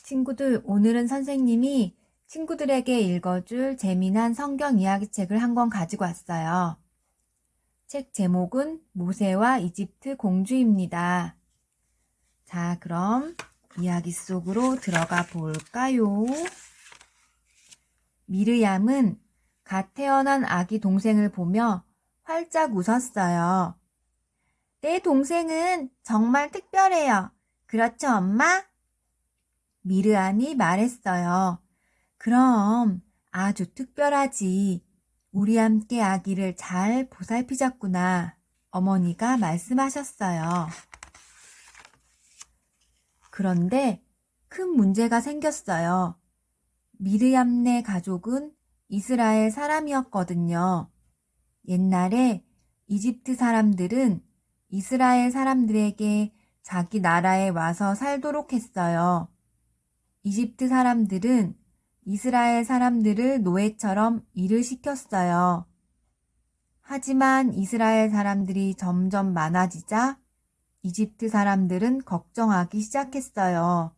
친구들, 오늘은 선생님이 친구들에게 읽어줄 재미난 성경 이야기책을 한 권 가지고 왔어요. 책 제목은 모세와 이집트 공주입니다. 자, 그럼 이야기 속으로 들어가 볼까요? 미르얌은 갓 태어난 아기 동생을 보며 활짝 웃었어요. 내 동생은 정말 특별해요. 그렇죠, 엄마? 미르암이 말했어요. 그럼 아주 특별하지. 우리 함께 아기를 잘 보살피자꾸나. 어머니가 말씀하셨어요. 그런데 큰 문제가 생겼어요. 미르암네 가족은 이스라엘 사람이었거든요. 옛날에 이집트 사람들은 이스라엘 사람들에게 자기 나라에 와서 살도록 했어요. 이집트 사람들은 이스라엘 사람들을 노예처럼 일을 시켰어요. 하지만 이스라엘 사람들이 점점 많아지자 이집트 사람들은 걱정하기 시작했어요.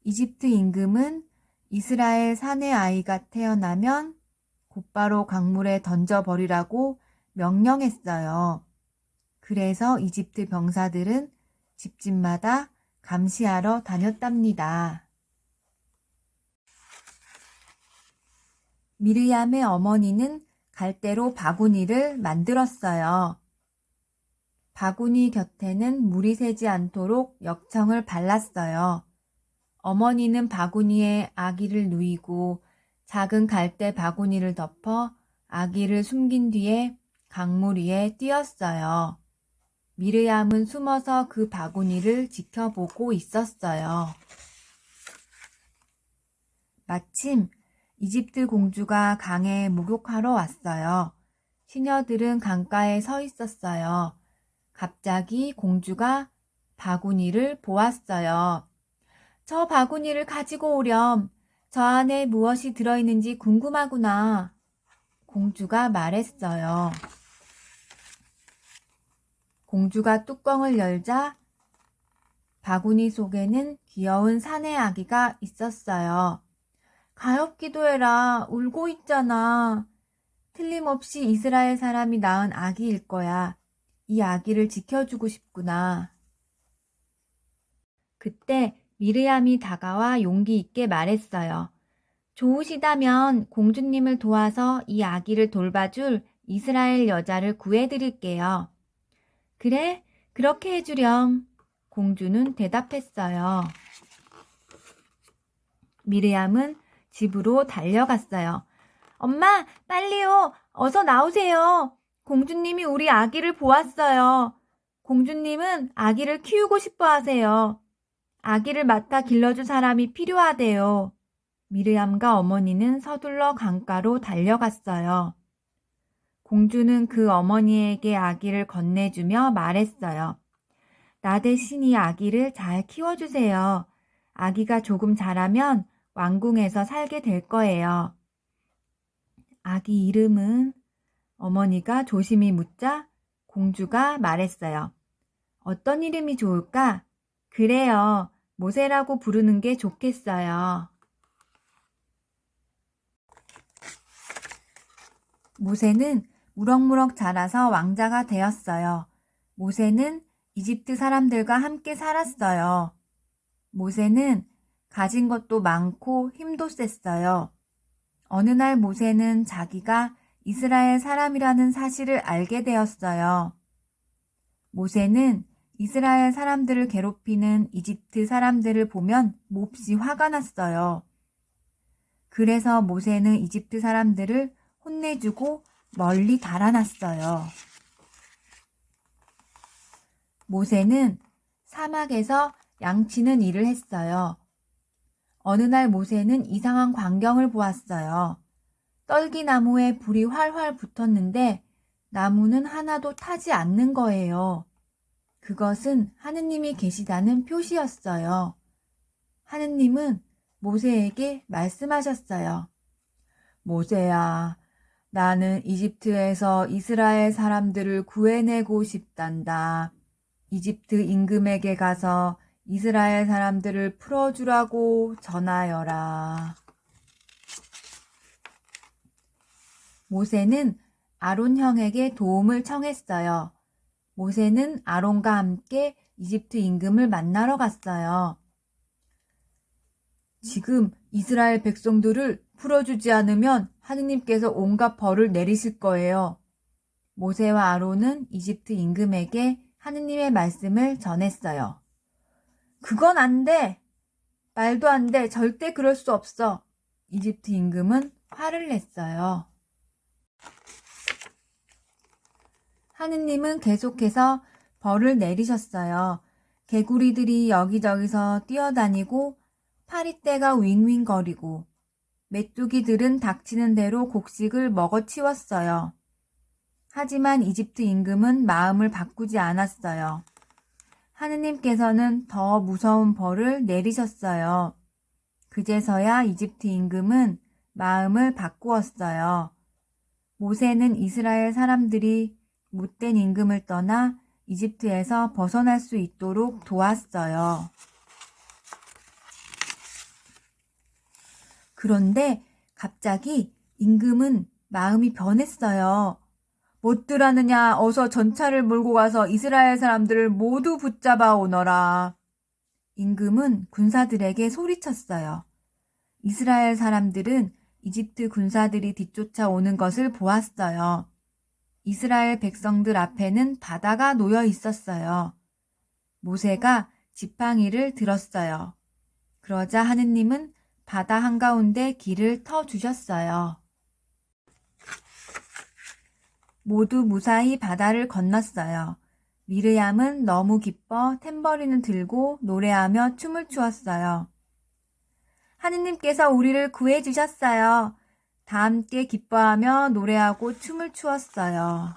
이집트 임금은 이스라엘 사내 아이가 태어나면 곧바로 강물에 던져버리라고 명령했어요. 그래서 이집트 병사들은 집집마다 감시하러 다녔답니다. 미르얌의 어머니는 갈대로 바구니를 만들었어요. 바구니 곁에는 물이 새지 않도록 역청을 발랐어요. 어머니는 바구니에 아기를 누이고 작은 갈대 바구니를 덮어 아기를 숨긴 뒤에 강물 위에 띄었어요. 미르얌은 숨어서 그 바구니를 지켜보고 있었어요. 마침 이집트 공주가 강에 목욕하러 왔어요. 시녀들은 강가에 서 있었어요. 갑자기 공주가 바구니를 보았어요. 저 바구니를 가지고 오렴. 저 안에 무엇이 들어있는지 궁금하구나. 공주가 말했어요. 공주가 뚜껑을 열자 바구니 속에는 귀여운 사내 아기가 있었어요. 가엾기도 해라. 울고 있잖아. 틀림없이 이스라엘 사람이 낳은 아기일 거야. 이 아기를 지켜주고 싶구나. 그때 미르얌이 다가와 용기 있게 말했어요. 좋으시다면 공주님을 도와서 이 아기를 돌봐줄 이스라엘 여자를 구해드릴게요. 그래, 그렇게 해주렴. 공주는 대답했어요. 미르얌은 집으로 달려갔어요. 엄마, 빨리요. 어서 나오세요. 공주님이 우리 아기를 보았어요. 공주님은 아기를 키우고 싶어 하세요. 아기를 맡아 길러줄 사람이 필요하대요. 미르얌과 어머니는 서둘러 강가로 달려갔어요. 공주는 그 어머니에게 아기를 건네주며 말했어요. 나 대신 이 아기를 잘 키워주세요. 아기가 조금 자라면 왕궁에서 살게 될 거예요. 아기 이름은? 어머니가 조심히 묻자 공주가 말했어요. 어떤 이름이 좋을까? 그래요. 모세라고 부르는 게 좋겠어요. 모세는 무럭무럭 자라서 왕자가 되었어요. 모세는 이집트 사람들과 함께 살았어요. 모세는 가진 것도 많고 힘도 셌어요. 어느 날 모세는 자기가 이스라엘 사람이라는 사실을 알게 되었어요. 모세는 이스라엘 사람들을 괴롭히는 이집트 사람들을 보면 몹시 화가 났어요. 그래서 모세는 이집트 사람들을 혼내주고 멀리 달아났어요. 모세는 사막에서 양치는 일을 했어요. 어느 날 모세는 이상한 광경을 보았어요. 떨기나무에 불이 활활 붙었는데 나무는 하나도 타지 않는 거예요. 그것은 하느님이 계시다는 표시였어요. 하느님은 모세에게 말씀하셨어요. 모세야, 나는 이집트에서 이스라엘 사람들을 구해내고 싶단다. 이집트 임금에게 가서 이스라엘 사람들을 풀어주라고 전하여라. 모세는 아론 형에게 도움을 청했어요. 모세는 아론과 함께 이집트 임금을 만나러 갔어요. 지금 이스라엘 백성들을 풀어주지 않으면 하느님께서 온갖 벌을 내리실 거예요. 모세와 아론은 이집트 임금에게 하느님의 말씀을 전했어요. 그건 안 돼! 말도 안 돼! 절대 그럴 수 없어! 이집트 임금은 화를 냈어요. 하느님은 계속해서 벌을 내리셨어요. 개구리들이 여기저기서 뛰어다니고 파리떼가 윙윙거리고 메뚜기들은 닥치는 대로 곡식을 먹어치웠어요. 하지만 이집트 임금은 마음을 바꾸지 않았어요. 하느님께서는 더 무서운 벌을 내리셨어요. 그제서야 이집트 임금은 마음을 바꾸었어요. 모세는 이스라엘 사람들이 못된 임금을 떠나 이집트에서 벗어날 수 있도록 도왔어요. 그런데 갑자기 임금은 마음이 변했어요. 뭣들 하느냐, 어서 전차를 몰고 가서 이스라엘 사람들을 모두 붙잡아 오너라. 임금은 군사들에게 소리쳤어요. 이스라엘 사람들은 이집트 군사들이 뒤쫓아 오는 것을 보았어요. 이스라엘 백성들 앞에는 바다가 놓여 있었어요. 모세가 지팡이를 들었어요. 그러자 하느님은 바다 한가운데 길을 터주셨어요. 모두 무사히 바다를 건넜어요. 미르얌은 너무 기뻐 탬버린을 들고 노래하며 춤을 추었어요. 하느님께서 우리를 구해주셨어요. 다 함께 기뻐하며 노래하고 춤을 추었어요.